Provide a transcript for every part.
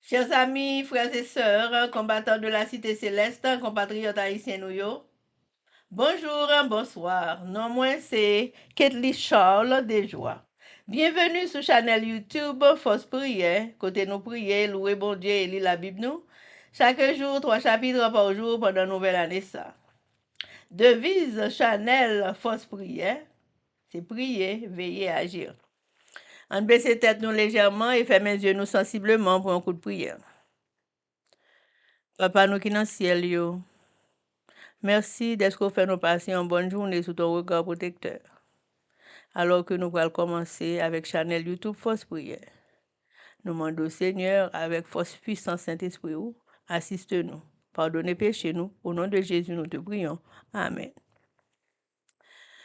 Chers amis, frères et sœurs, combattants de la cité céleste, compatriotes haïtiens nous yo. Bonjour, bonsoir. Non, moi c'est Ketli Charles Desjoie. Bienvenue sur channel YouTube Force Prière, côté nous prier, louer bon Dieu et lire la Bible nous. Chaque jour, 3 chapitres par jour pendant nouvelle année ça. Devise channel Force Prière, c'est prier, veiller, agir. On baisse tête nous légèrement et ferme les yeux nous sensiblement pour un coup de prière. Papa nous qui dans le ciel, yo. Merci d'être fait nous passer une bonne journée sous ton regard protecteur. Alors que nous allons commencer avec Chanel YouTube Force Prière. Nous demandons au Seigneur, avec force puissance Saint-Esprit, assiste-nous. Pardonnez péché nous. Au nom de Jésus, nous te prions. Amen.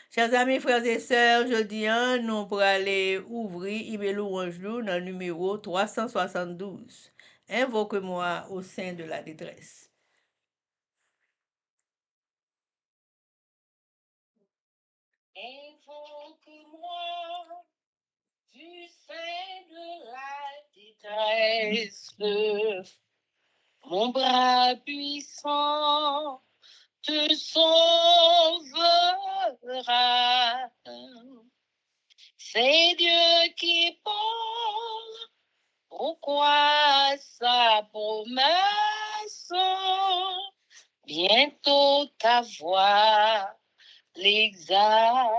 Chers amis, frères et sœurs, jeudi, nous pour aller ouvrir email louange dans le numéro 372. Invoque-moi au sein de la détresse. Invoque-moi du sein de la détresse, mon bras puissant te sauvera. C'est Dieu qui parle, pourquoi sa promesse, bientôt ta voix l'exaltera.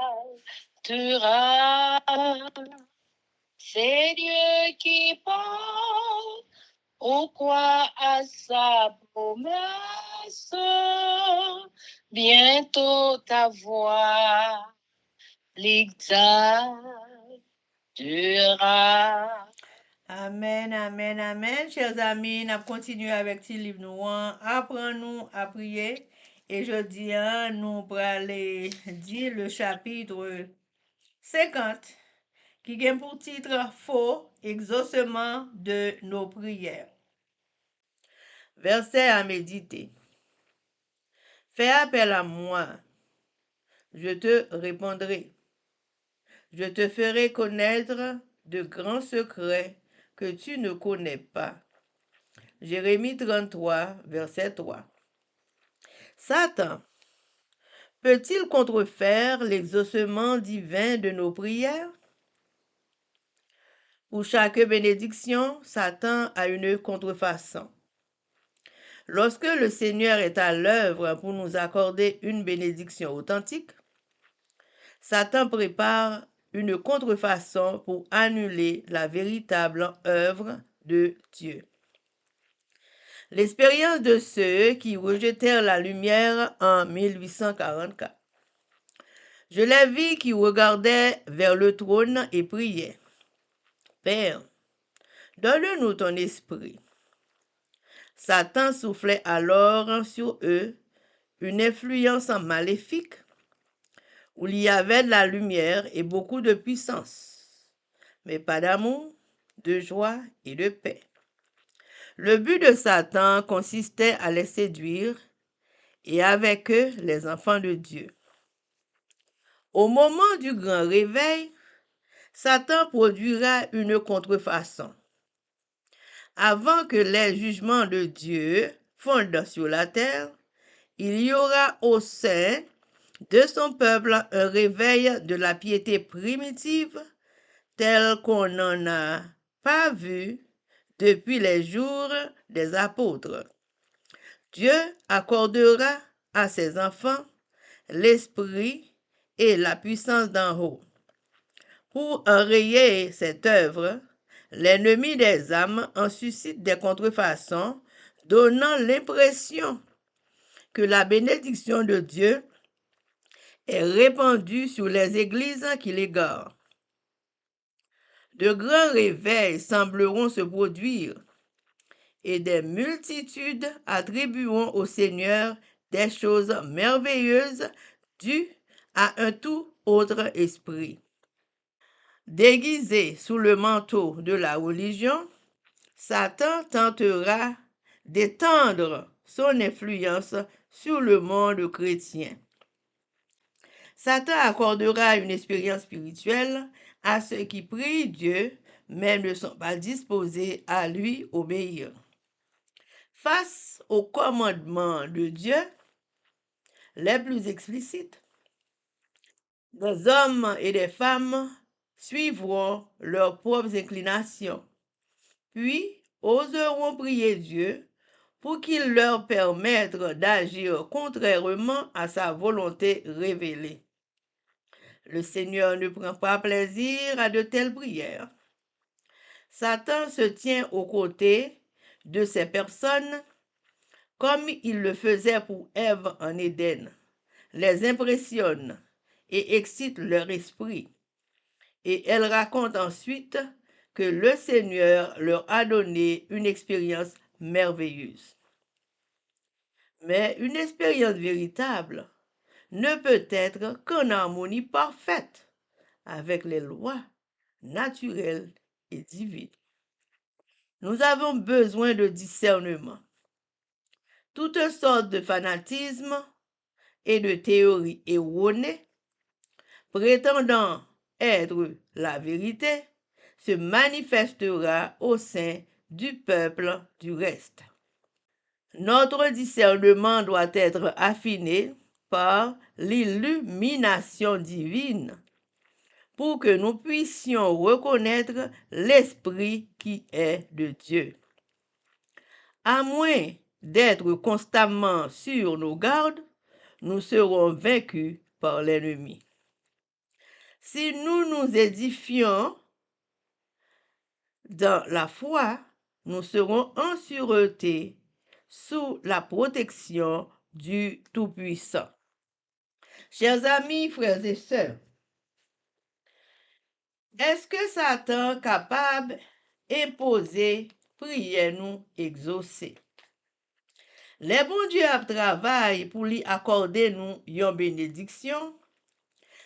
C'est Dieu qui parle, pourquoi à sa promesse, bientôt ta voix l'exaltera. Amen, amen, amen. Chers amis, nous continuons avec ce livre nous. Apprends-nous à prier. Et je dis, nous pour aller dire le chapitre 50 qui vient pour titre Faux exaucement de nos prières. Verset à méditer. Fais appel à moi, je te répondrai. Je te ferai connaître de grands secrets que tu ne connais pas. Jérémie 33, verset 3. Satan peut-il contrefaire l'exaucement divin de nos prières? Pour chaque bénédiction, Satan a une contrefaçon. Lorsque le Seigneur est à l'œuvre pour nous accorder une bénédiction authentique, Satan prépare une contrefaçon pour annuler la véritable œuvre de Dieu. L'expérience de ceux qui rejetèrent la lumière en 1844. Je les vis qui regardaient vers le trône et priaient. Père, donne-nous ton esprit. Satan soufflait alors sur eux une influence maléfique où il y avait de la lumière et beaucoup de puissance, mais pas d'amour, de joie et de paix. Le but de Satan consistait à les séduire et avec eux les enfants de Dieu. Au moment du grand réveil, Satan produira une contrefaçon. Avant que les jugements de Dieu fondent sur la terre, il y aura au sein de son peuple un réveil de la piété primitive tel qu'on n'en a pas vu depuis les jours des apôtres. Dieu accordera à ses enfants l'esprit et la puissance d'en haut. Pour enrayer cette œuvre, l'ennemi des âmes en suscite des contrefaçons, donnant l'impression que la bénédiction de Dieu est répandue sur les églises qui l'égarent. De grands réveils sembleront se produire et des multitudes attribueront au Seigneur des choses merveilleuses dues à un tout autre esprit. Déguisé sous le manteau de la religion, Satan tentera d'étendre son influence sur le monde chrétien. Satan accordera une expérience spirituelle à ceux qui prient Dieu mais ne sont pas disposés à lui obéir. Face aux commandements de Dieu, les plus explicites, des hommes et des femmes suivront leurs propres inclinations, puis oseront prier Dieu pour qu'il leur permette d'agir contrairement à sa volonté révélée. Le Seigneur ne prend pas plaisir à de telles prières. Satan se tient aux côtés de ces personnes comme il le faisait pour Ève en Éden, les impressionne et excite leur esprit. Et elle raconte ensuite que le Seigneur leur a donné une expérience merveilleuse. Mais une expérience véritable ne peut être qu'en harmonie parfaite avec les lois naturelles et divines. Nous avons besoin de discernement. Toutes sortes de fanatisme et de théories erronées prétendant être la vérité se manifestera au sein du peuple du reste. Notre discernement doit être affiné par l'illumination divine pour que nous puissions reconnaître l'Esprit qui est de Dieu. À moins d'être constamment sur nos gardes, nous serons vaincus par l'ennemi. Si nous nous édifions dans la foi, nous serons en sûreté sous la protection du Tout-Puissant. Chers amis, frères et sœurs, est-ce que Satan est capable d'imposer, prier nous, exaucer? Les bons Dieu a travaillé pour lui accorder nous une bénédiction.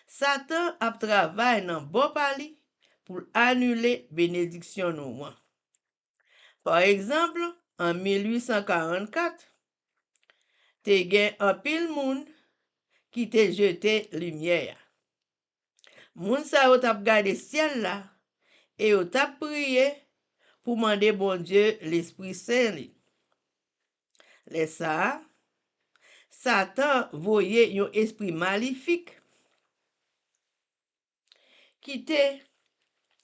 Satan a travaillé dans bon pali pour annuler bénédiction nous. Par exemple, en 1844, te gen un pile moun qui te jeté lumière. Moun sa yo tap gade ciel là et yo tap prié pour demander bon Dieu l'Esprit Saint li. Les ça, Satan voyait un esprit maléfique qui te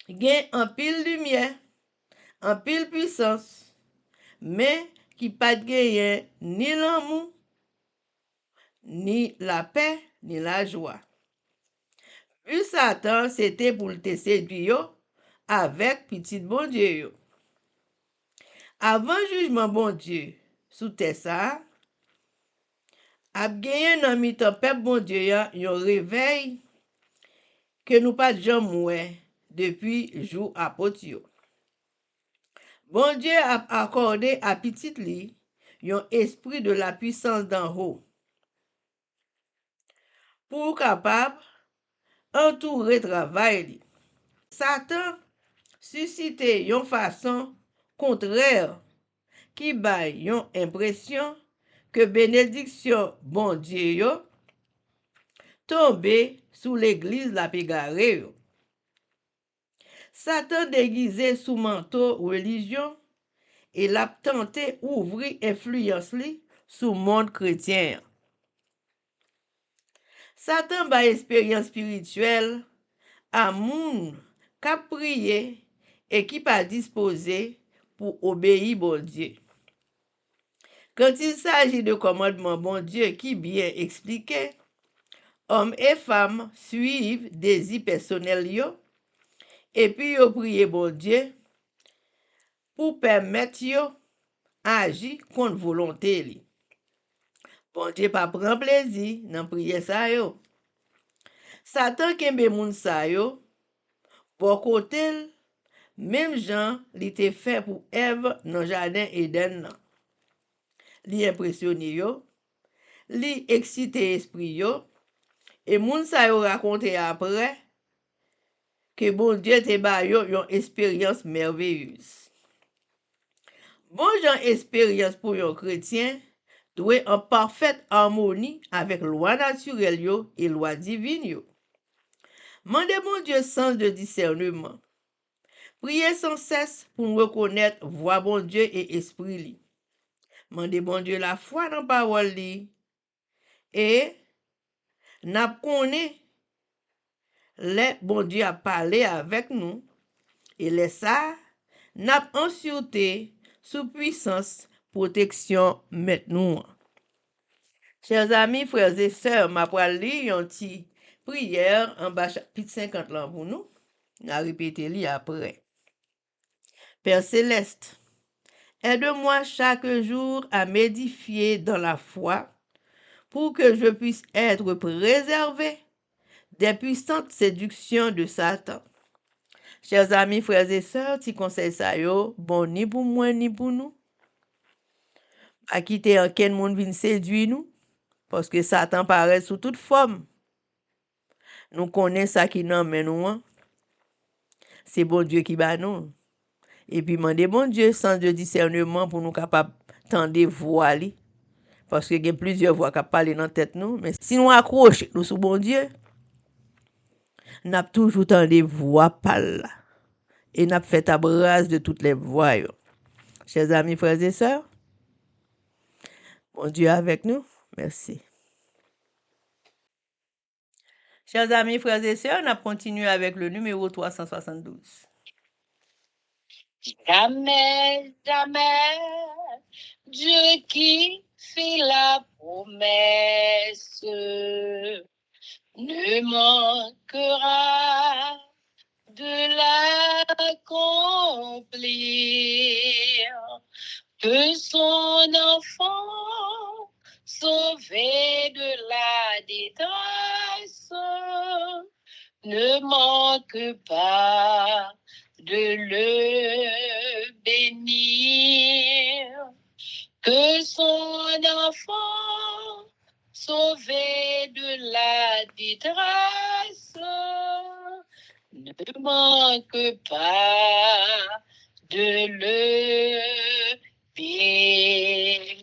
gen un pile lumière, un pile puissance, mais qui pas de ni l'amour, ni la paix, ni la joie. Puis Satan, c'était pour te séduire avec petit bon Dieu. Avant jugement bon Dieu, sous terre ça, a gagné dans mi-temps peuple bon Dieu un réveil que nous pas jamais depuis jour apôtre. Bon Dieu a accordé à petit li un esprit de la puissance d'en haut pour capable entourer travail li. Satan suscité une façon contraire qui baille une impression que bénédiction bon Dieu yo tombe sous l'église la pégaré. Satan déguisé sous manteau religion et l'a tenté ouvrir influence li sous monde chrétien. Satan ba expérience spirituelle à moun qui prié et qui pas disposé pour obéir bon Dieu. Quand il s'agit de commandements bon Dieu qui bien expliqué, hommes et femmes suivent des désirs personnels yo, et puis yo prier bon Dieu pour permettre yo agir contre volonté li. Bon Dieu pas prend plaisir dans prière ça yo. Satan kembe moun sa yo pour côté même Jean li te fait pour Ève dans jardin Éden nan. Li impressionné yo, li excité esprit yo, et moun sa yo raconté après que bon Dieu te ba yo une expérience merveilleuse. Bon genre expérience pour un chrétien doit en parfaite harmonie avec loi naturelle yo et loi divine yo. Mandez bon Dieu sens de discernement Priez sans cesse pour reconnaître voix bon Dieu et esprit li. Mandez bon Dieu la foi dans parole li. Et n'a connaît les bon Dieu a parlé avec nous. Et les ça, n'a en sûreté, sous puissance, protection maintenant. Chers amis, frères et sœurs, m'a pral li yon ti prière en bas chapitre 50 là pour nous. N'a répété li après. Père céleste, aide-moi chaque jour à m'édifier dans la foi pour que je puisse être préservé des puissantes séductions de Satan. Chers amis, frères et sœurs, ti conseil sa yo, bon ni pour moi ni pour nous. À quitter aucun monde vient séduire nous, parce que Satan paraît sous toute forme. Nous connaissons ça qui nous men nous, hein. C'est bon Dieu qui bat nous. Et puis, demander bon Dieu sans de discernement pour nous capables tendre voix li. Parce que il y a plusieurs voix qui parlent dans la tête nous. Mais si nous accrochons nous sous bon Dieu, nous avons toujours tendre voix pâle. Et nous avons fait abrase de toutes les voix. Yo. Chers amis, frères et sœurs, bon Dieu est avec nous. Merci. Chers amis, frères et sœurs, on a continué avec le numéro 372. Jamais, jamais, Dieu qui fait la promesse ne manquera de l'accomplir. Que son enfant sauvé de la détresse ne manque pas de le bénir. Que son enfant sauvé de la détresse ne manque pas de le bénir.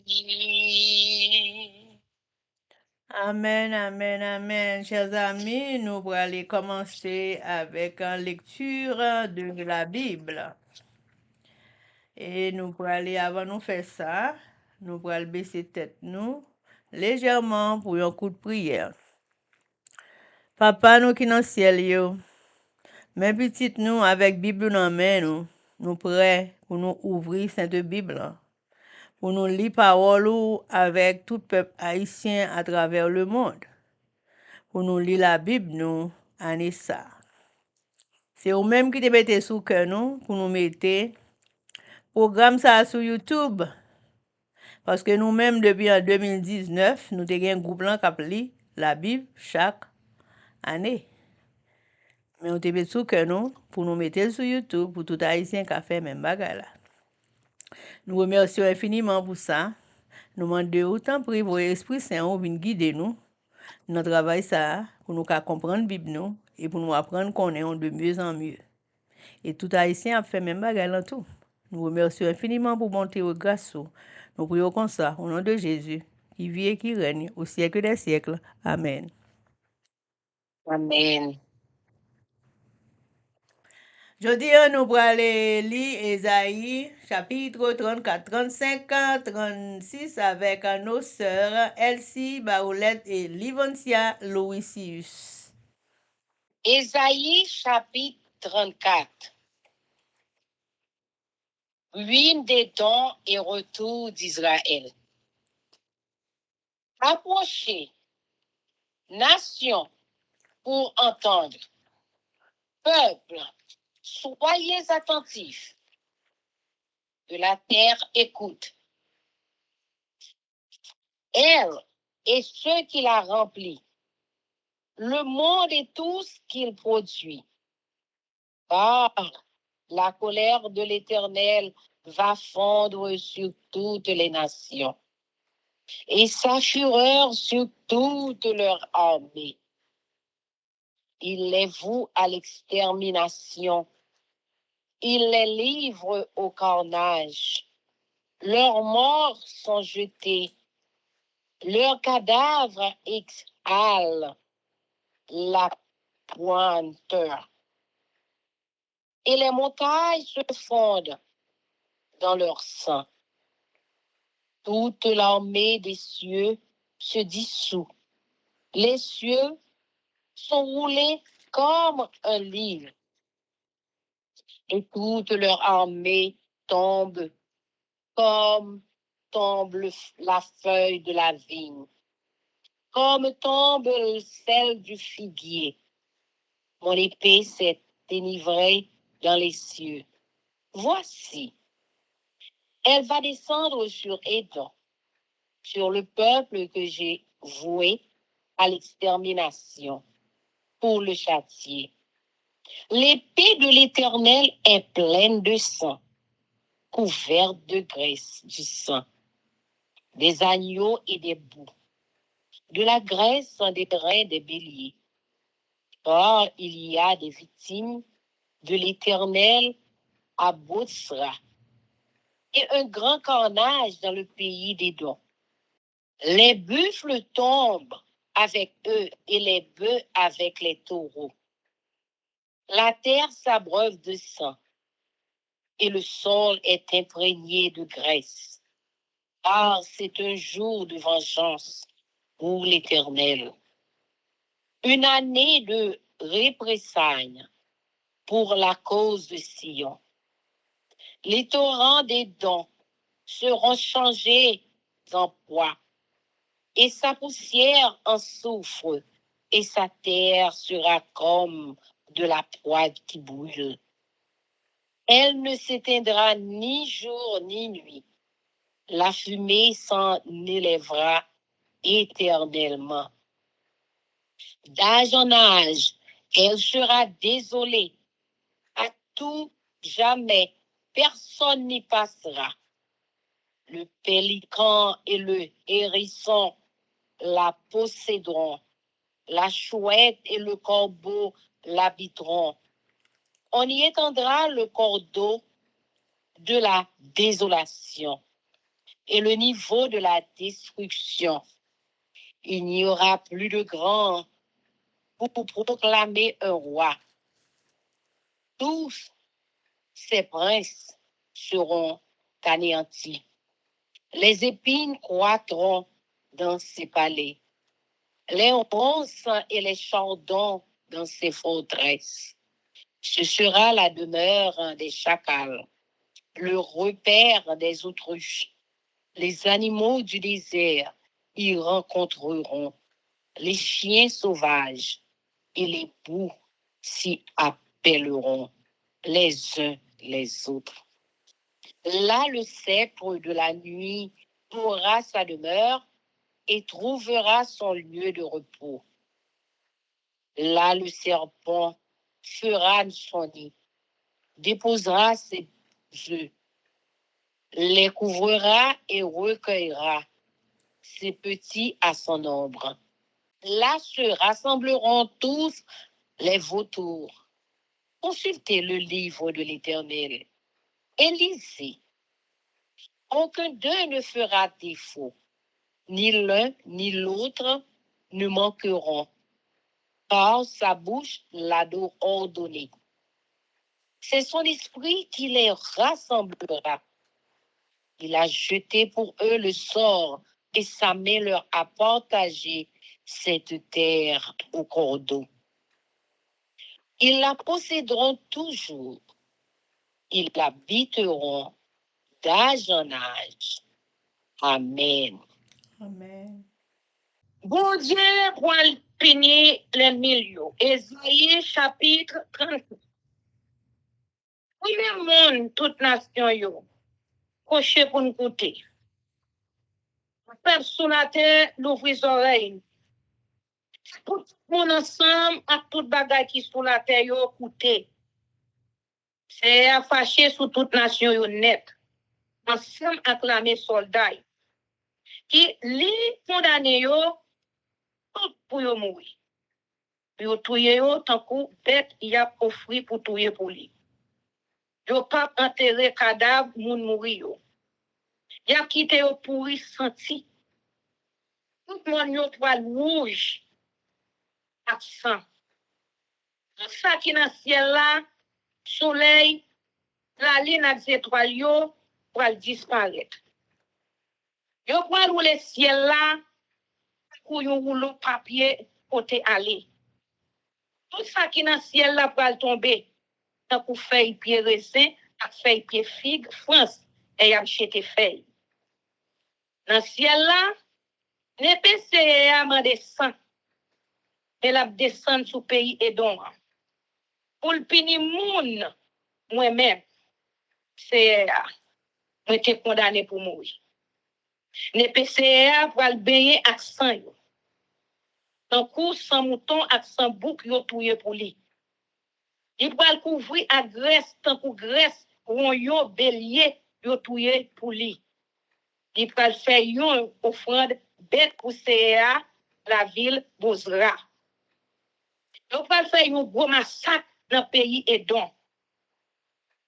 Amen, amen, amen. Chers amis, nous allons aller commencer avec une lecture de la Bible. Et nous allons aller, avant nous faire ça, nous allons baisser tête nous légèrement pour un coup de prière. Papa, nous qui dans le ciel, yo, mes petites nous avec Bible dans la main, nous prêts pour nous ouvrir cette Bible, pour nous lire parole avec tout peuple haïtien à travers le monde. Pour nous lire la Bible, nous, année ça. C'est eux-mêmes qui te mettez sous cœur, nous, pour nous mettre programme ça sur YouTube. Parce que nous-mêmes, depuis en 2019, nous avons un groupe là qui lit la Bible chaque année. Mais on te met sous cœur, nous, pour nous mettre sur YouTube, pour tout haïtien qui a fait même bagarre là. Nous remercions infiniment pour ça. Nous demandons autant pour vos esprits saints viennent guider nous dans le travail ça, pour nous comprendre la Bible nous, et pour nous apprendre qu'on est de mieux en mieux. Et tout haïtien a fait même bagarre dans tout. Nous remercions infiniment pour bonté et grâce. Nous prions comme ça, au nom de Jésus, qui vit et qui règne au siècle des siècles. Amen. Amen. Jeudi, nous allons aller lire Ésaïe, chapitre 34, 35, 36 avec nos sœurs Elsie Baoulette et Livoncia Louisius. Ésaïe chapitre 34. Ruine des dons et retour d'Israël. Approchez, nation, pour entendre. Peuple, soyez attentifs. De la terre, écoute. Elle et ceux qui la remplissent. Le monde et tout ce qu'il produit. Car la colère de l'Éternel va fondre sur toutes les nations, et sa fureur sur toute leur armée. Il les voue à l'extermination, il les livre au carnage. Leurs morts sont jetés, leurs cadavres exhalent la pointeur. et les montagnes se fondent dans leur sang. Toute l'armée des cieux se dissout. Les cieux sont roulés comme un livre, et toute leur armée tombe comme tombe la feuille de la vigne, comme tombe celle du figuier. Mon épée s'est dénivrée dans les cieux. Voici, elle va descendre sur Édom, sur le peuple que j'ai voué à l'extermination, pour le châtier. L'épée de l'Éternel est pleine de sang, couverte de graisse du sang, des agneaux et des boucs, de la graisse des reins des béliers. Or, il y a des victimes de l'Éternel à Bosra et un grand carnage dans le pays d'Édom. Les buffles tombent avec eux et les bœufs avec les taureaux. La terre s'abreuve de sang et le sol est imprégné de graisse. Car c'est un jour de vengeance pour l'Éternel, une année de représailles pour la cause de Sion. Les torrents des dons seront changés en poids, et sa poussière en soufre, et sa terre sera comme de la poêle qui brûle. Elle ne s'éteindra ni jour ni nuit. La fumée s'en élèvera éternellement. D'âge en âge, elle sera désolée. À tout jamais, personne n'y passera. Le pélican et le hérisson la posséderont. La chouette et le corbeau l'habiteront. On y étendra le cordeau de la désolation et le niveau de la destruction. Il n'y aura plus de grand pour proclamer un roi. Tous ces princes seront anéantis. Les épines croîtront dans ses palais, les ronces et les chardons dans ses forteresses. Ce sera la demeure des chacals, le repère des autruches. Les animaux du désert y rencontreront les chiens sauvages et les boucs s'y appelleront les uns les autres. Là, le sceptre de la nuit aura sa demeure et trouvera son lieu de repos. Là, le serpent fera son nid, déposera ses œufs, les couvrira et recueillera ses petits à son ombre. Là se rassembleront tous les vautours. Consultez le livre de l'Éternel et lisez. Aucun d'eux ne fera défaut. Ni l'un ni l'autre ne manqueront, car sa bouche l'a ordonné. C'est son esprit qui les rassemblera. Il a jeté pour eux le sort et sa main leur a partagé cette terre au cordeau. Ils la posséderont toujours. Ils l'habiteront d'âge en âge. Amen. Amen. Bon Dieu, pour finir les milieux. Ésaïe chapitre 30. Oui, le monde, toute nation, yo, coché pour nous écouter. Personne à terre, l'ouvrir les oreilles. Tout le monde ensemble, à toute bagaille qui sont la terre, yo, écouter. C'est à fâcher sur toute nation, yo, net. Ensemble, acclamer soldats. Qui, les condamnés, yo, tout pour yo mourir. Yo touye yo, tant que bête, y a offri pour touyer pour lui. Yo pas enterré cadavre, moun mouri yo. Y a quitté yo pourri senti. Tout le monde yo toile rouge, ak sang. Ça qui dans ciel là, soleil, la lune ak étoile yo pral disparaître. Yo pral rouler ciel là pour yon rouleau papier côté aller. Tout ça qui dans ciel là pral tomber. Tant pour feuille pied raisin ak feuille pied figue France et y a acheté feuille. Dans ciel là, n'épée a mandé sang. Elle a descendu sous pays Edom. Pour le pini moun, moi-même, c'est moi été condamné pour mourir. N'épée pour le baigner avec sang yo. Tant coup sans mouton avec sans bouc yo touye pour lui. Il va le couvrir à graisse tant pour graisse yo bélier yo touye pour lui. Il va le faire yon offrande bête pour CA la ville Bozra. Il va le faire yon gros massacre dans le pays Edom.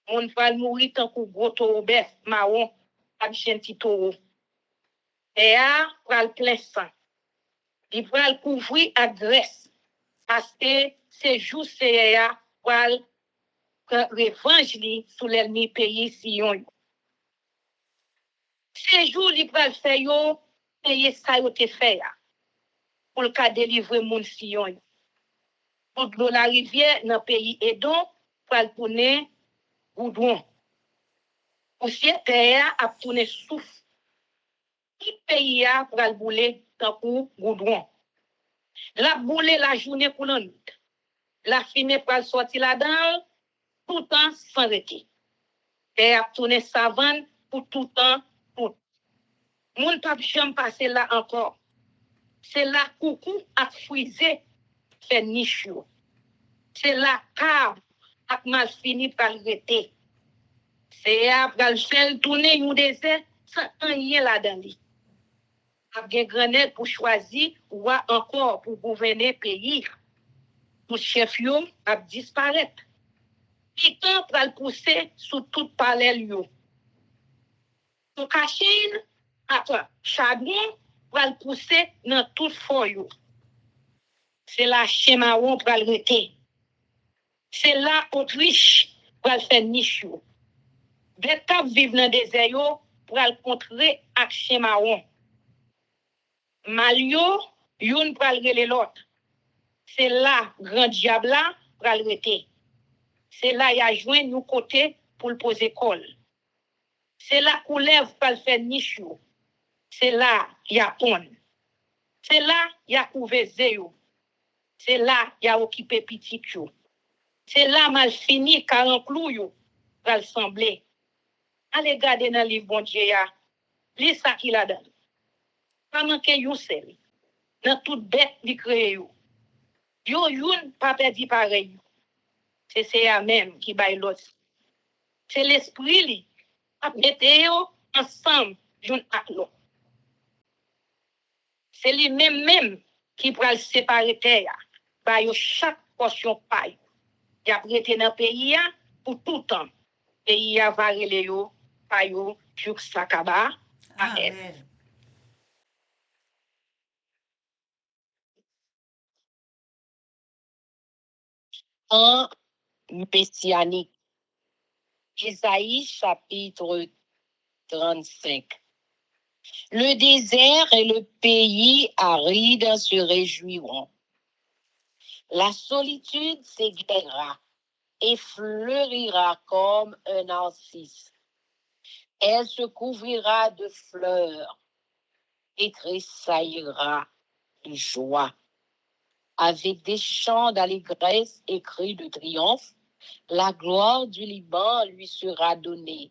On va mourir tant que gros taureau bœuf marron avec gentil taureau. Et va le plein sang. Il va le couvrir à graisse parce que ces jours CA va le revanche sous l'ennemi pays Sion. Ces jours il va le faire yo payer ça yo te fait pour le cas délivrer moun Sion. Pour de la rivière dans le pays Edom pour le tourner goudron. Aussi terre a tourné souffle. Tout pays a pour le bouler tant pour goudron. La bouler la journée pour la nuit. La fumée pour sortir là-dedans tout le temps sans arrêter. Terre a tourné savane pour tout le temps. Moun pas jamais passer là encore. C'est là coucou a frisé fait niche. C'est là cave a mal fini par arrêter. C'est après le faire tourner un désert sans rien là-dedans. Après grenade pour choisir ou encore pour gouverner pays. Tout chef yo a disparaître. Piquant pour le pousser sous toute palais yo. Pour cacher après charbon pour le pousser dans toute feuille. C'est là Chemaron pour le rete. C'est là Autriche pour le faire niche. Des cap vivent dans des désert pour le contrer avec Chemaron. Malio, yon pour le rele l'autre. C'est là grand diable là pour le rete. C'est là y a joint nous côté pour le poser col. C'est là coulève pour le faire niche. C'est là y a pon. C'est là y a couvé zéo. C'est là y a occupé petit yo. C'est là mal fini 40 clou yo pour le sembler. Allez garder dans le livre bon Dieu ya. Lis ça qui la donne. Pas manquer yon seul. Dans toute bête li créé yo. Yo yon pas perdu pareil. C'est ça même qui bail l'autre. C'est l'esprit li a mette yo ensemble yon ak l'autre. C'est lui même qui pourra le séparer terre. Ba yo chaque portion paille. Y a prêté dans pays pour tout temps. Pays a va rele yo payo juk sakaba. Amen. En messianique. Isaïe chapitre 35. Le désert et le pays aride se réjouiront. La solitude s'égaira et fleurira comme un narcisse. Elle se couvrira de fleurs et tressaillira de joie. Avec des chants d'allégresse et cris de triomphe, la gloire du Liban lui sera donnée.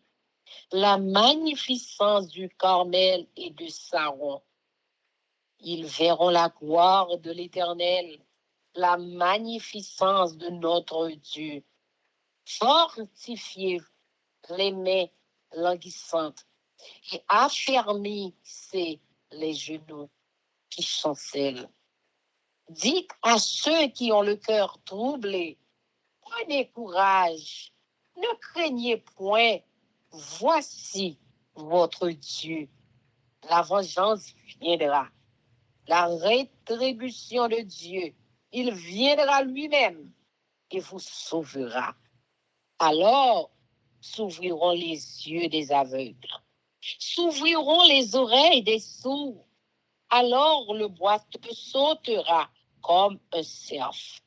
La magnificence du Carmel et de Saron. Ils verront la gloire de l'Éternel, la magnificence de notre Dieu. Fortifiez les mains languissantes et affermissez les genoux qui chancellent. Dites à ceux qui ont le cœur troublé, prenez courage, ne craignez point, voici votre Dieu. La vengeance viendra, la rétribution de Dieu, il viendra lui-même et vous sauvera. Alors s'ouvriront les yeux des aveugles, s'ouvriront les oreilles des sourds. Alors le boiteux sautera comme un cerf,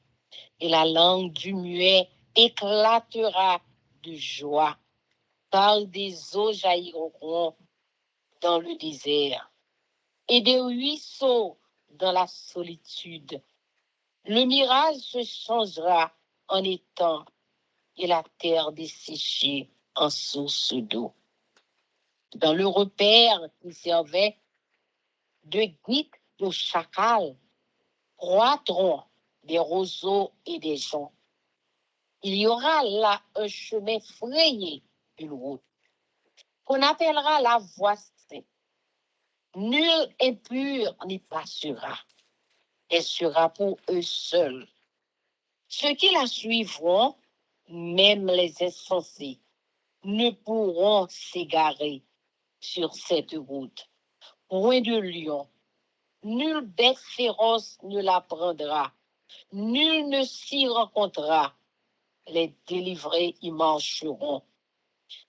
et la langue du muet éclatera de joie, car des eaux jailliront dans le désert et des ruisseaux dans la solitude. Le mirage se changera en étang et la terre desséchée en source d'eau. Dans le repère qui servait de guide aux chacals, croîtront des roseaux et des joncs. Il y aura là un chemin frayé, une route, qu'on appellera la voie sainte. Nul impur n'y passera. Elle sera pour eux seuls. Ceux qui la suivront, même les insensés, ne pourront s'égarer sur cette route. Point de lion, nulle bête féroce ne la prendra, nul ne s'y rencontrera. Les délivrés y marcheront.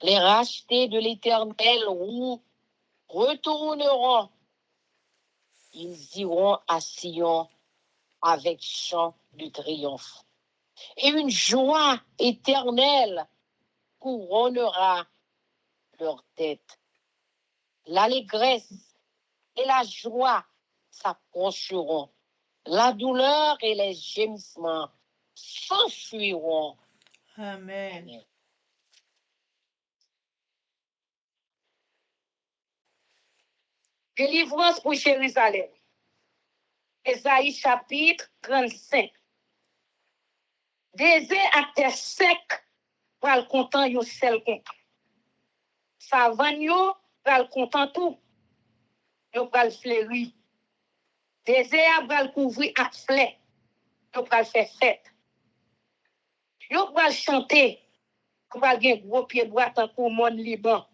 Les rachetés de l'Éternel retourneront. Ils iront à Sion avec chant de triomphe. Et une joie éternelle couronnera leur tête. L'allégresse et la joie s'approcheront. La douleur et les gémissements s'enfuiront. Amen. Amen. Délivrance pour Jérusalem. Ésaïe chapitre 35. Désert à terre sec, pral content yo sel content. Savan yo pral content tout. Yo pral fleuri. Désert pral couvri ak fleur. Yo pral faire fête. Yo pral chanter. Yo pral gen gros pied droit tant pour monde Liban.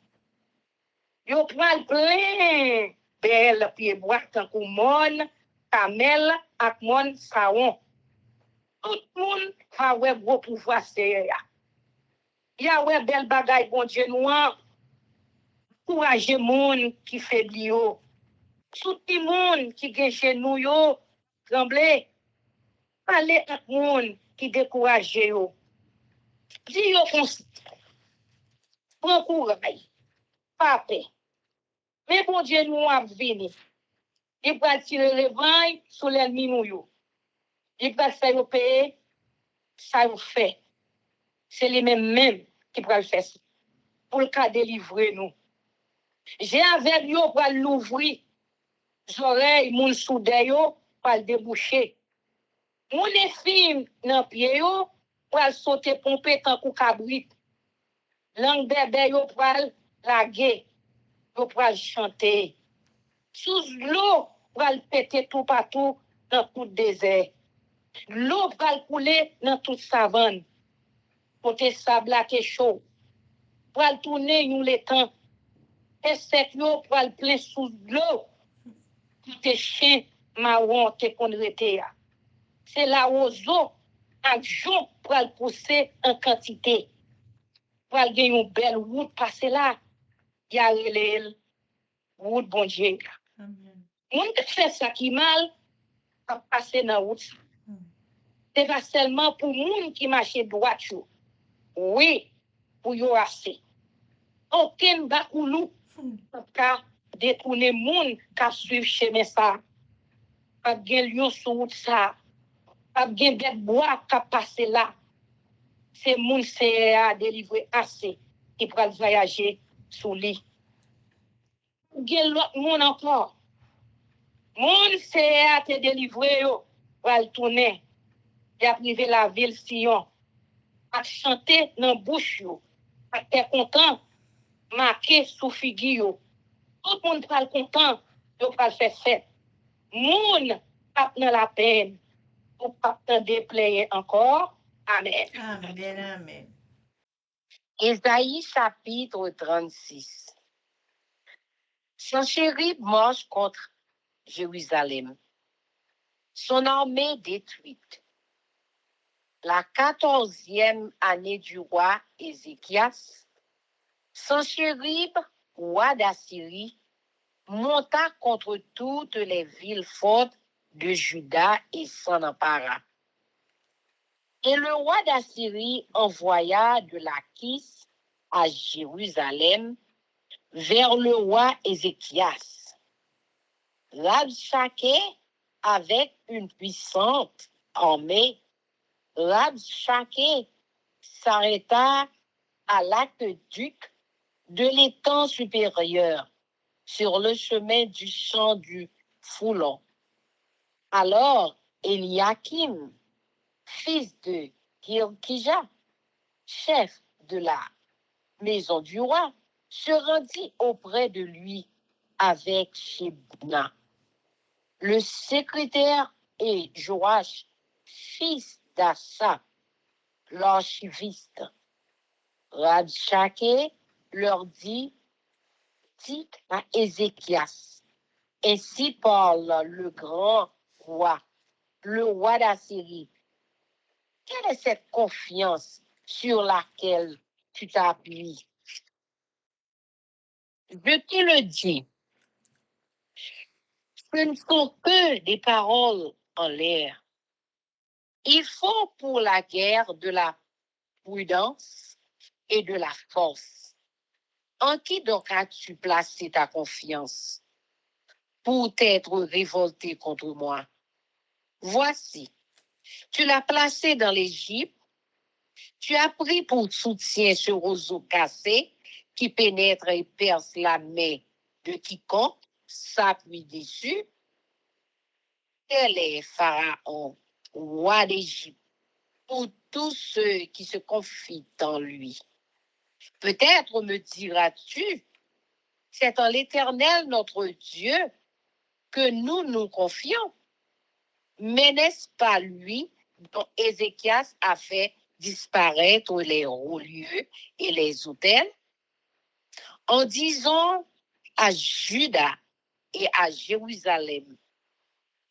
Yo pral plein bel pied droit tant pour monde Kamel ak monde Saon. Tout le monde a ouais gros pouvoir c'est ya. Ya ouais bel bagay bon Dieu noir. Courage moun qui faibli yo. Tout le monde qui gen genou yo tremble. Parler ak moun qui découragé yo. Di yo prends courage. Pas peur. Mais bon Dieu nous a venu. Il va tirer le vent sur l'ennemi nou yo. Il va faire yo payer ça yo fait. C'est les mêmes qui va le faire pour le cas délivrer nous. J'ai avec yo pour l'ouvrir. Oreilles moun soudé yo pour le déboucher. Moun efim nan pied yo pour sauter pomper tant kou cabrit. Langue bébé yo pour laguer. Yo pour chanter. Sous l'eau pour péter tout partout dans tout désert. L'eau pour couler dans toute savane. Côté sable là qui chaud. Pour tourner nous les temps. Et sec yo pour plein sous l'eau. Côté chien marron te konrete. C'est la oiseau ak jon pour pousser en quantité. Pour gagner une belle route passer là. Y a relève route bon Dieu. Amen. Moun qui fait ça qui mal a passer dans route. C'est pas seulement pour moun qui marche droit chou. Oui, pour yo assez. Aucun bakoulou ka détourner moun ka suivre chemin ça. Pas gen lion sur route ça. Pas gen bête bois ka passer là. C'est moun c'est à délivrer assez qui pour voyager sous lui. Gen l'autre moun encore. Moun c'est à te délivrer yo pour tourner. Y a privé la ville Sion. A chanter dans bouche yo. A te content marqué sous figi yo. Tout le monde va content, yo va faire fête. Moun pas dans la peine. Ou pas dans déplayer encore. Amen. Amen. Amen. Ésaïe chapitre 36. Senchérib marche contre Jérusalem. Son armée détruite. la 14e année du roi Ézéchias, Senchérib, roi d'Assyrie, monta contre toutes les villes fortes de Juda et s'en empara. Et le roi d'Assyrie envoya de Lachish à Jérusalem vers le roi Ézéchias. Rabshakeh, avec une puissante armée, Rabshakeh s'arrêta à l'aqueduc de l'étang supérieur sur le chemin du champ du Foulon. Alors Eliakim, fils de Hilkija, chef de la maison du roi, se rendit auprès de lui avec Shebna, le secrétaire, et Joach, fils d'Assa, l'archiviste. Rabshakeh leur dit à Ézéchias, ainsi parle le grand roi, le roi d'Assyrie. Quelle est cette confiance sur laquelle tu t'appuies? Je te le dis, ce ne sont que des paroles en l'air. Il faut pour la guerre de la prudence et de la force. En qui donc as-tu placé ta confiance pour t'être révolté contre moi? Voici, tu l'as placé dans l'Égypte, tu as pris pour soutien ce roseau cassé qui pénètre et perce la main de quiconque s'appuie dessus. Tel est Pharaon, roi d'Égypte, pour tous ceux qui se confient en lui. Peut-être me diras-tu, c'est en l'Éternel notre Dieu que nous nous confions. Mais n'est-ce pas lui dont Ézéchias a fait disparaître les hauts lieux et les autels, en disant à Juda et à Jérusalem,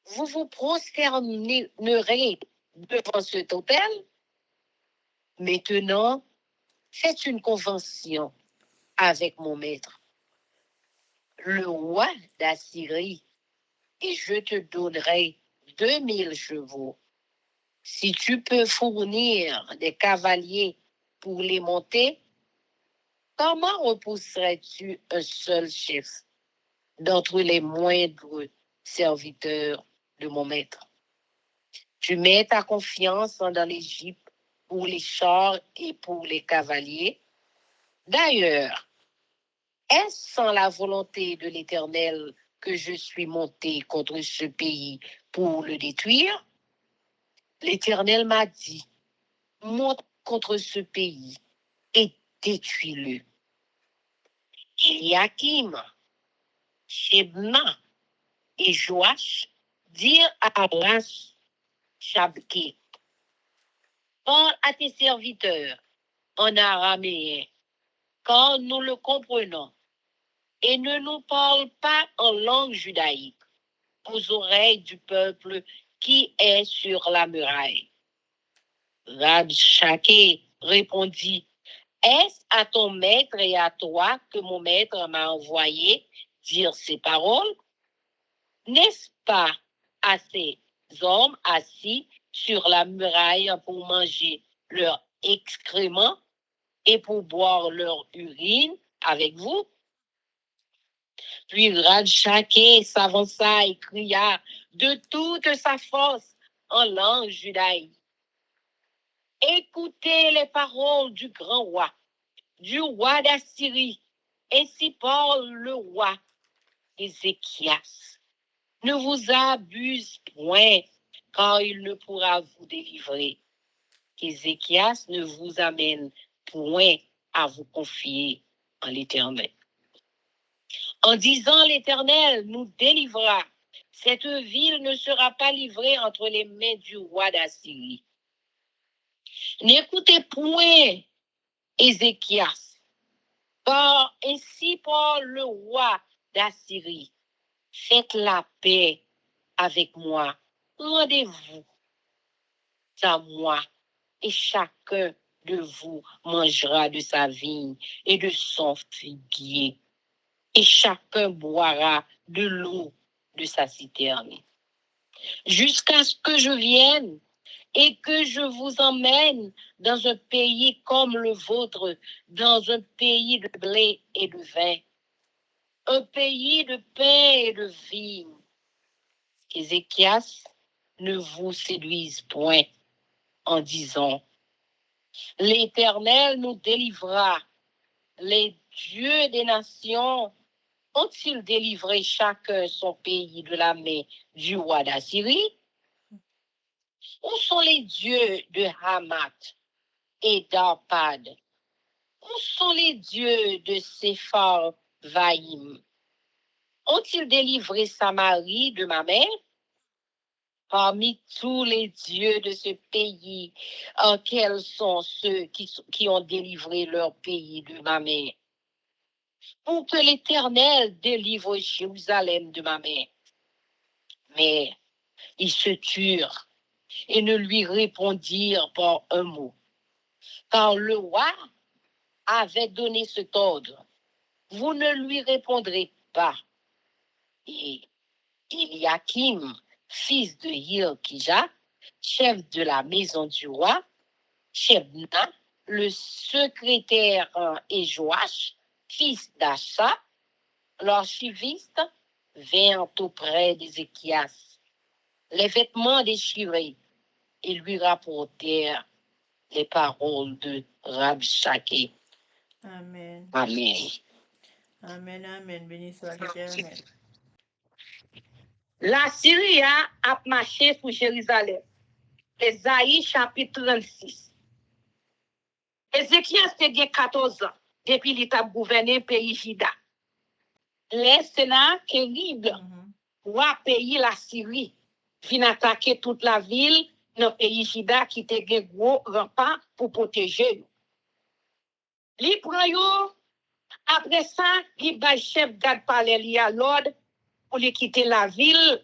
vous vous prosternerez devant cet autel? Maintenant, faites une convention avec mon maître, le roi d'Assyrie, et je te donnerai 2000 chevaux. Si tu peux fournir des cavaliers pour les monter, comment repousserais-tu un seul chef d'entre les moindres serviteurs de mon maître? Tu mets ta confiance dans l'Égypte pour les chars et pour les cavaliers. D'ailleurs, est-ce sans la volonté de l'Éternel que je suis monté contre ce pays pour le détruire? L'Éternel m'a dit, monte contre ce pays et détruis-le. Eliakim, Shebna et Joach dirent à Rabshakeh, parle à tes serviteurs en araméen, car nous le comprenons, et ne nous parle pas en langue judaïque aux oreilles du peuple qui est sur la muraille. Rabshakeh répondit, est-ce à ton maître et à toi que mon maître m'a envoyé dire ces paroles? N'est-ce pas à ces hommes assis sur la muraille pour manger leurs excréments et pour boire leur urine avec vous? Puis Rabshakeh s'avança et cria de toute sa force en langue judaïque. Écoutez les paroles du grand roi, du roi d'Assyrie, ainsi parle le roi Ézéchias. Ne vous abuse point, car il ne pourra vous délivrer. Qu'Ézéchias ne vous amène point à vous confier en l'Éternel. En disant l'Éternel nous délivrera, cette ville ne sera pas livrée entre les mains du roi d'Assyrie. N'écoutez point Ézéchias, car ainsi parle le roi d'Assyrie. Faites la paix avec moi. Rendez-vous à moi et chacun de vous mangera de sa vigne et de son figuier, et chacun boira de l'eau de sa citerne, jusqu'à ce que je vienne et que je vous emmène dans un pays comme le vôtre, dans un pays de blé et de vin, un pays de pain et de vigne. Ézéchias ne vous séduise point en disant: l'Éternel nous délivrera. Les dieux des nations ont-ils délivré chacun son pays de la main du roi d'Assyrie? Où sont les dieux de Hamath et d'Arpad? Où sont les dieux de Sepharvaïm? Ont-ils délivré Samarie de ma main? Parmi tous les dieux de ce pays, quels sont ceux qui ont délivré leur pays de ma main? Pour que l'Éternel délivre Jérusalem de ma main. Mais ils se turent et ne lui répondirent pas un mot, car le roi avait donné cet ordre: vous ne lui répondrez pas. Et Eliakim, fils de Hilkija, chef de la maison du roi, Shebna, le secrétaire, et Joach, fils d'Acha, l'archiviste, vint auprès d'Ézéchias, les vêtements déchirés, et lui rapportèrent les paroles de Rabshakeh. Amen. Amen. Amen, amen. Béni soit l'Éternel. La Syrie a marché sur Jérusalem. Esaïe chapitre 36. Ézéchias a 14 ans depuis qu'il a gouverné le pays Juda. Les Sénats terribles roi pays la Syrie vient attaquer toute la ville dans le pays Juda qui était un gros rempart pour protéger. Li prend yo, après ça, il va chef garde palais li à l'ordre pour lui quitter la ville,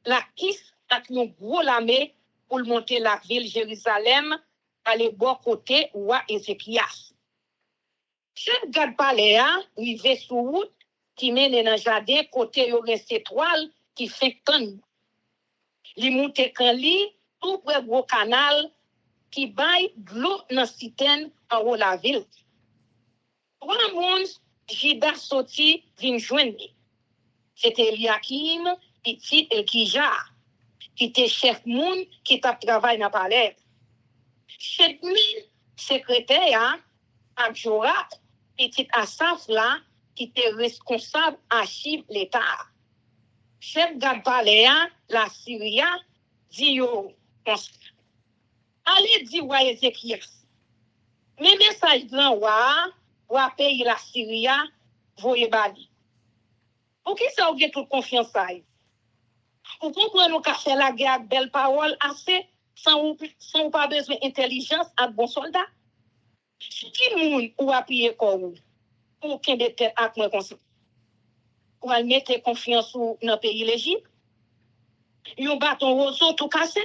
la kiss avec un gros lamé pour monter la ville Jérusalem, aller bon côté roi Ézéchias. Chef garde palais arrivé sur route qui mène dans le jardin côté yo reste étoile qui fait tonne. Li monte kan li tout près gros canal qui baille de l'eau dans citerne en haut la ville. Trois moun Jida sorti vin joindre. C'était Eliakim, petit Elkija, qui était chef moun qui t'a travaillé dans le palais. Chef secrétaire, Abjorat, petit Asaf là, qui était responsable archive l'État. Chef garde palais, la Syrie, dit yo, allez dire roi Ézéchias. Mais message grand roi pays la Syrie, voyez bali. Pour qui ça vous toute confiance à vous? Vous comprenez nous qu'a fait la guerre avec belle parole assez sans pas besoin d'intelligence à bon soldat? Qui moun ou appuyer comme pour qu'un de tête avec moi comme ça? Ou à mettre confiance dans le pays l'Égypte? Yon bâton roseau tout cassé?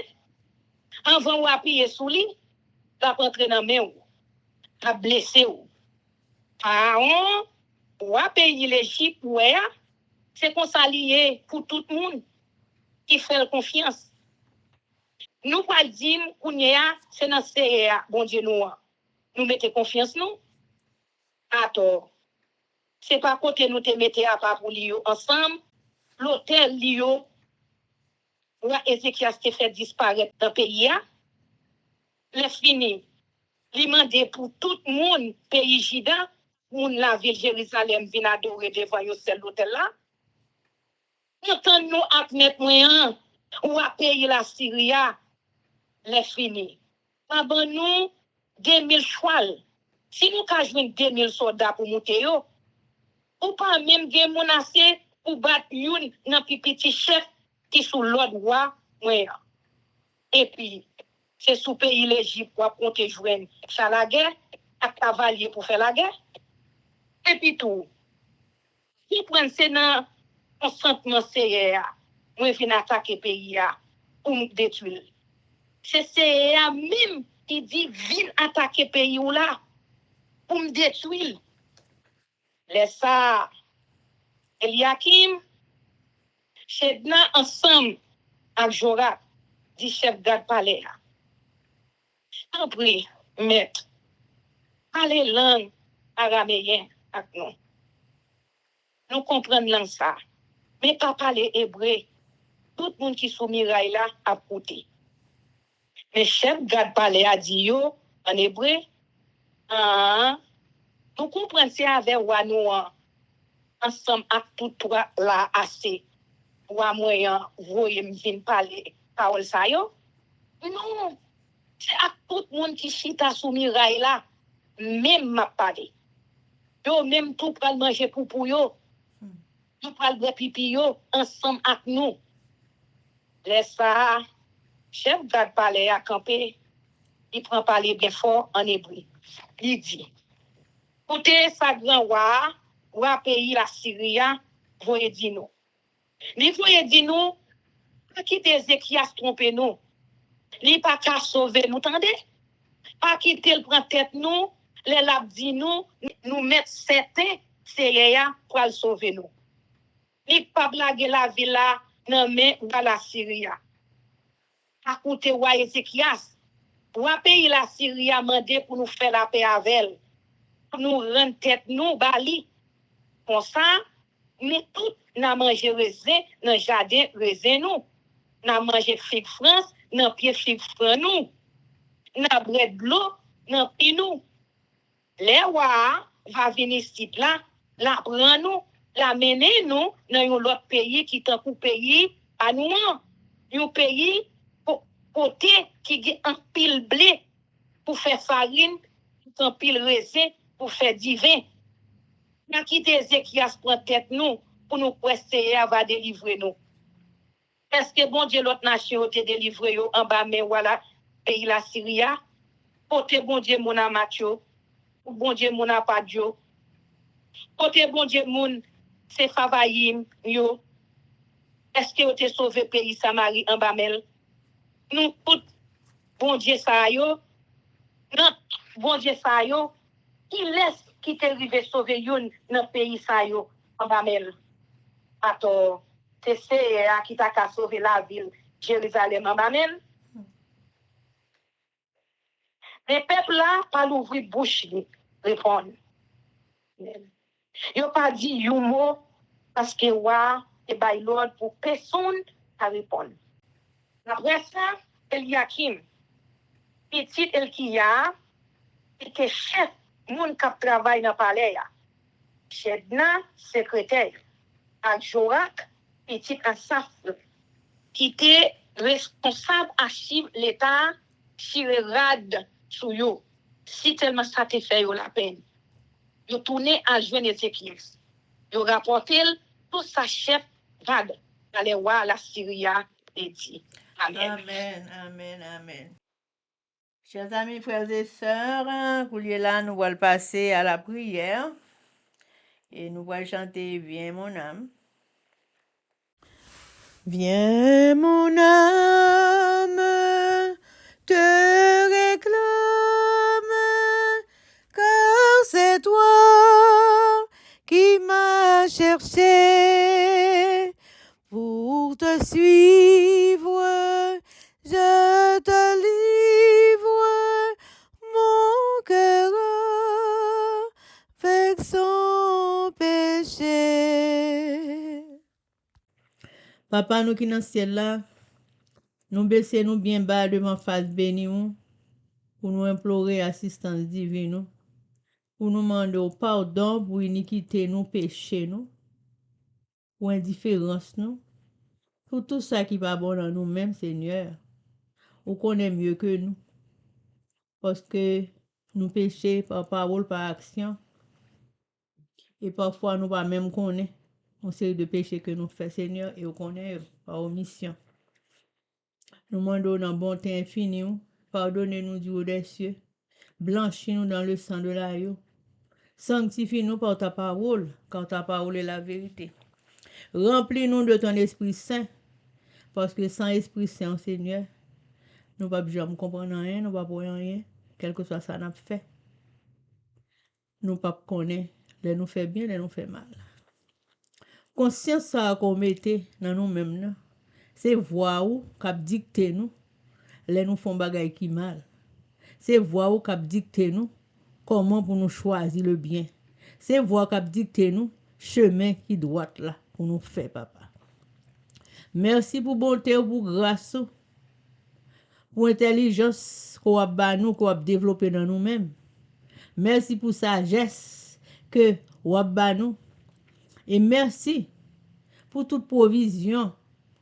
Avant ou appuyer sous lui, la rentrer dans main ou, la blessé ou. Pharaon ou à payer l'Égypte ouais, c'est qu'on s'allie pour tout le monde qui fait confiance. Nous pas dire qu'on y a c'est dans CA bon Dieu nous mettez confiance nous. À tort. C'est pas côté nous te mettez à part pour lui ensemble, l'hôtel Lio roi Ézéchias te fait disparaître dans le pays le fini. Li mandé pour tout le monde pays Juda, pour la ville Jérusalem vient adorer devant yo seul l'hôtel là. Nous admettre moyen ou à payer la Syrie les fini. Avant nous 2000 choual. Si nous ka joindre 2000 soldats pour monter yo, ou pas même gen menacé pour battre une dans petit chef qui sous l'ordre roi moyen. Et puis c'est sous pays l'Égypte pour compter joindre ça la guerre, à cavalier pour faire la guerre. Et puis tout. Si prennent c'est dans consentement CA, moi viens attaquer pays pour me détruire. C'est CA même qui dit, viens attaquer pays ou là, pour me détruire. Laisse ça, Eliakim, Chedna ensemble avec Jorat, dit chef garde palais. En prie, maître, parlez langue araméenne avec nous. Nous comprenons langue ça, mais pas parler hébreu. Tout le monde qui sous miraille là a côté. Mais chef garde palais a dit yo en hébreu, nous comprenons ça avec nous ensemble avec tout trois là assez. Pour moyen voyer me venir parler parole ça yo. Non, c'est à tout le monde qui chita sous miraille là, même m'a parlé. Yo même tout pral manger pour yo. Tout pral boire pipi yo ensemble avec nous. Laisse ça, chef garde palais à camper, il prend parler bien fort en hébreu. Il dit, écoutez sa grand roi pays la Syrie, voyez dit nous. Il voyez dit nous, pas quitter Ézéchias tromper nous. Il pas qu'à sauver nous, tendez? Pas quitter le prend tête nous, les lab dit nous mettre certains c'est pour le sauver nous. Il pas blaguer la ville là, non mais dans la Syrie. À côté roi Ézéchias, roi pays la Syrie a demandé pour nous faire la paix avec elle. Pour nous rendre tête nous bali. Comme ça, mais tout n'a mangé raisin dans jardin raisin nous. N'a mangé figue France, n'a pied figue France nous. N'a bread de l'eau, n'a pi nous. Les rois va venir ici là, la prendre nous, la mener nous dans un autre pays qui est un pays à nous. Un pays côté qui a un pile blé pour faire farine, un pile raisin pour faire du vin. N'a quitté Ézéchias prend tête nous pour nous essayer à délivrer nous. Est-ce que bon Dieu l'autre nation te délivré en bas mais voilà pays la Syrie? Côté bon Dieu mon amatio, ou bon Dieu mon apadio. Côté bon Dieu mon c'est Favayim yo. Est-ce que vous te sauvé pays Samarie en bas mel? Nous tout bon Dieu ça yo. Non, bon Dieu ça yo. Qui laisse qui te rive sauver yon dans pays ça yo en bas mel. Attends, c'est qui t'a qu'à sauver la ville Jérusalem en bas mel. Les peuples là pas l'ouvrir bouche répondre. Yo pas dit yon mot parce que wa et by Lord pour personne à répondre. Après ça, Eliakim, petit Elkia, était chef moun k'ap travail dans palais ya. Chedna secrétaire. Ak Jorak, petit Asaf, qui était responsable archive l'État chirerade sou yo. Si tellement ça te fait yo la peine. Yo tourné à joindre Ézéchias. Yo rapporté tout sa chef vade dans les rois la Syrie et dit. Amen. Amen, amen, amen. Chers amis, frères et sœurs, pour là, nous allons passer à la prière et nous allons chanter Viens mon âme. Viens mon âme, te réclame, car c'est toi qui m'as cherché pour te suivre. Je te livre mon cœur avec son péché. Papa, nous qui dans le ciel là, nous baissons nous bien bas devant face béni pour nous implorer assistance divine, pour nous demander pardon pour iniquité, nous péché, nous, pour indifférence, nous, pour tout ça qui va bon dans nous-mêmes, Seigneur. Ou connaît mieux que nous. Parce que nous péchons par parole, par action. Et parfois, nous pas même connaître. On sait de péchés que nous faisons, Seigneur, et on connaît par omission. Nous demandons dans bonté infinie, pardonnez-nous du haut des cieux. Blanchis-nous dans le sang de l'agneau. Sanctifie-nous par ta parole, car ta parole est la vérité. Remplis-nous de ton Esprit Saint, parce que sans Esprit Saint, Seigneur, Nous pas jamais comprendre rien, nous pas pour rien, quel que soit ça n'a fait. Nous pas connaître, les nous fait bien, les nous fait mal. Conscience ça qu'on mettait dans nous-mêmes, c'est voix ou cap dicter nous, les nous font bagay qui mal. C'est voix ou cap dicter nous comment pour nous choisir le bien. C'est voix cap dicter nous chemin qui droit là pour nous faire papa. Merci pour bonté ou pour grâce ou, pour intelligence qu'on a ba nous qu'on a développé dans nous-mêmes. Merci pour sagesse que ou a ba nous et merci pour toute provision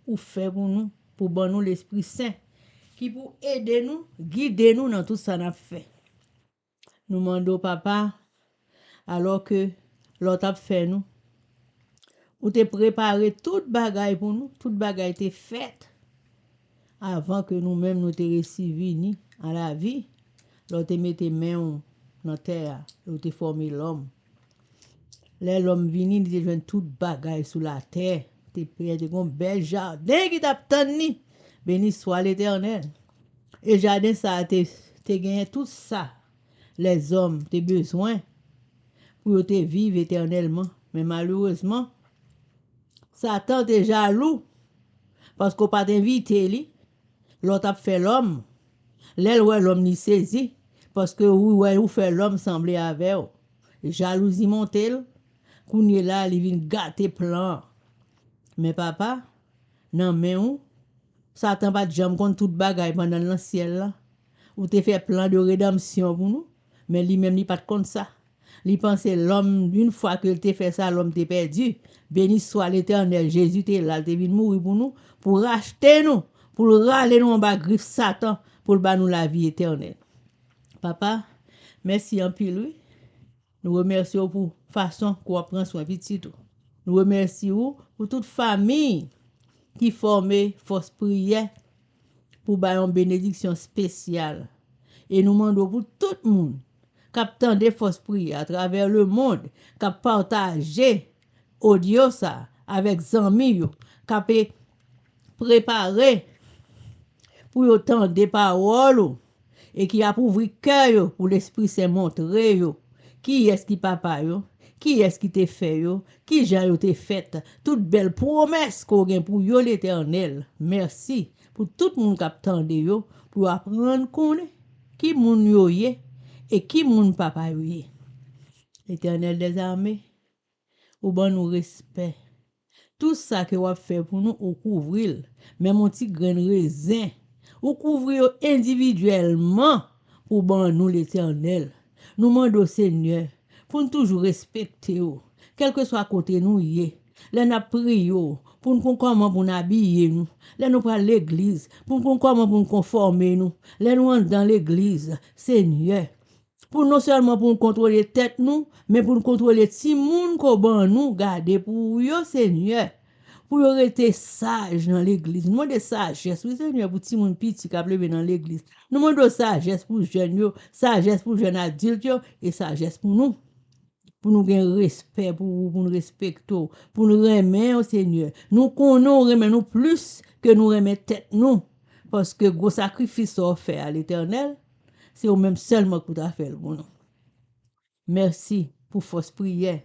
ou fait pour nous pour ban nous l'Esprit Saint qui pour aider nous, guider nous dans tout ça n'a fait. Nous demandons papa alors que l'autre a fait nous ou te préparé toute bagaille pour nous, toute bagaille était faite avant que nous-mêmes nous te recevions à la vie. L'autre mette main dans terre, l'autre formé l'homme. L'homme vini, il te joint toute bagaille sur la terre. Te prêt de un bel jardin qui t'attend ni. Béni soit l'Éternel. Et jardin ça te gagné tout ça. Les hommes te besoin pour te vivre éternellement. Mais malheureusement, Satan te jaloux parce qu'on pas t'invité lui. L'autre a fait l'homme. L'aile ouais l'homme ni saisi parce que ou fait l'homme semblait avec. Jalousie montel. Kounye là, il vient gâter plan. Mais papa, nan men ou, Satan pas jam contre toute bagaille pendant le ciel là. Ou te fait plan de rédemption pour nous, mais lui-même il pas contre ça. Il pensait l'homme une fois que te fait ça, l'homme t'est perdu. Béni soit l'Éternel, Jésus t'est là, t'est venu mourir pour nous, pour racheter nous, pour râler nous en bas griffe Satan, pour le nous la vie éternelle. Papa, merci en pile oui. Nous remercions pour la façon qu'on prend soin petit tout. Nous remercions pour toute famille qui forme force prière pour une bénédiction spéciale. Et nous demandons pour tout le monde qui attend des forces prières à travers le monde, qui a partagé audio ça avec amis, qui a préparé pour entendre des paroles et qui a ouvert cœur pour l'Esprit Saint montrer qui est-ce qui papa yo, qui est-ce qui te fait yo, qui j'ai te fait, toute belle promesse qu'on a pour yo l'Éternel. Merci pour tout le monde qui attend yo pour apprendre connaître qui moun yo yé et qui moun papa yo yé. L'Éternel des armées, ou bon nous respect. Tout ça que vous fait pour nous, ou couvrir, même un petit grain de raisin, ou couvrir individuellement pour bon nous l'Éternel. Nous demandons au Seigneur pour nous toujours respecter, quel que soit côté nous y là n'a prié pour nous comment pour nous habiller nous, là nous prendre l'église pour nous comment pour nous conformer nous, là nous entrer dans l'église, Seigneur. Pour non seulement pour nous contrôler tête nous, mais pour nous contrôler ti moun ko ban nous garder pour yo Seigneur. Pour rester sage dans l'église. Nous demandons sagesse, oui Seigneur, pour ti moun petit qui a levé dans l'église. Nous demandons sagesse pour jeunes yo, sagesse pour jeunes adultes yo, et sagesse pour nous. Pour nous gagner respect, pour nous respecter, pour nous remettre au Seigneur. Nous connaissons, remet nous plus que nous remet tête nous. Parce que gros sacrifice qu'on fait à l'Éternel, c'est au même seulement que tu as fait pour nous. Merci pour force prière.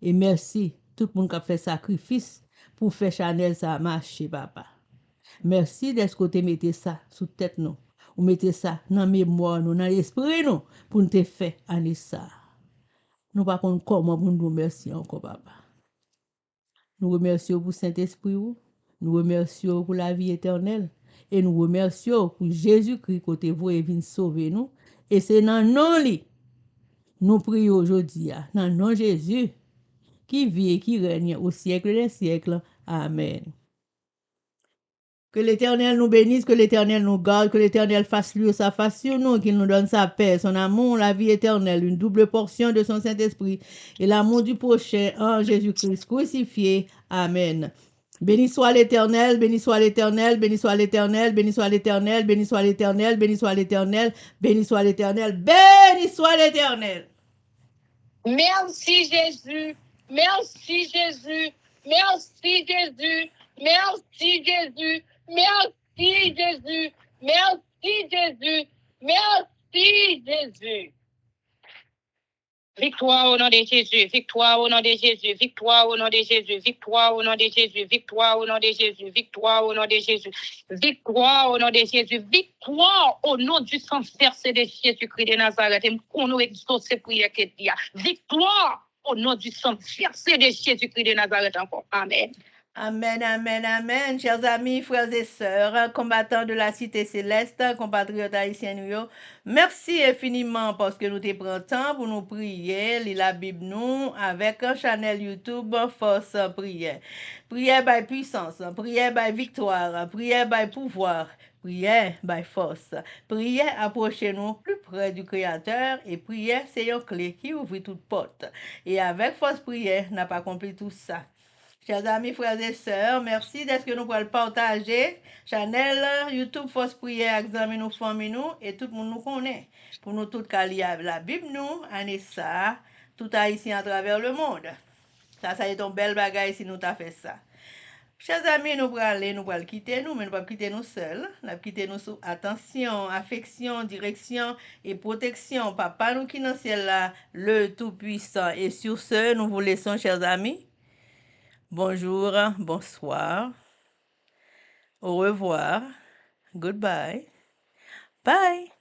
Et merci tout le monde qui a fait sacrifice pour faire Chanel ça marcher, papa. Merci d'être que tu mettez ça sous tête nous. Ou mettez ça dans la mémoire nous, dans l'esprit nous, pour nous te faire année ça. Nous pas contre comment pour nous remercier encore, papa. Nous remercions pour Saint-Esprit, nous remercions pour la vie éternelle. Et nous remercions pour Jésus-Christ côté vous et vient sauver nous. Et c'est dans nom li nous prions aujourd'hui, dans le nom de Jésus, qui vit et qui règne au siècle des siècles. Amen. Que l'Éternel nous bénisse, que l'Éternel nous garde, que l'Éternel fasse lui sa face sur nous, qu'il nous donne sa paix, son amour, la vie éternelle, une double portion de son Saint-Esprit et l'amour du prochain en Jésus-Christ crucifié. Amen. Béni soit l'Éternel, béni soit l'Éternel, béni soit l'Éternel, béni soit l'Éternel, béni soit l'Éternel, béni soit l'Éternel, béni soit l'Éternel, béni soit l'Éternel. Merci Jésus, merci Jésus, merci Jésus, merci Jésus, merci Jésus, merci Victoire au nom de Jésus, victoire au nom de Jésus, victoire au nom de Jésus, victoire au nom de Jésus, victoire au nom de Jésus, victoire au nom de Jésus, victoire au nom de Jésus, victoire au nom du sang versé de Jésus-Christ de Nazareth. Et qu'on exauce ces prières que dit. Victoire au nom du sang versé de Jésus-Christ de Nazareth encore. Amen. Amen, amen, amen. Chers amis, frères et sœurs, combattants de la cité céleste, compatriotes haïtiens, merci infiniment parce que nous te prenons temps pour nous prier, lire la Bible nous, avec un channel YouTube Force Prière. Prière by puissance, prière by victoire, prière by pouvoir. Prière by force. Prière approchez-nous plus près du Créateur et prière c'est une clé qui ouvre toute porte. Et avec force prière, n'a pas accompli tout ça. Chers amis, frères et sœurs, merci d'être que nous pouvons le partager. Channel YouTube Force Prière, examen nous, famille nous, et tout le monde nous connaît. Pour nous tous lier la Bible nous, Anessa, tout haïtien à travers le monde. Ça est un bel bagage si nous t'as fait ça. Chers amis, nous allons quitter nous, mais nous ne pouvons pas quitter nous seuls. Nous allons quitter nous sous attention, affection, direction et protection. Papa nous qui dans le ciel là, le Tout-Puissant. Et sur ce, nous vous laissons, chers amis. Bonjour, bonsoir, au revoir, goodbye, bye.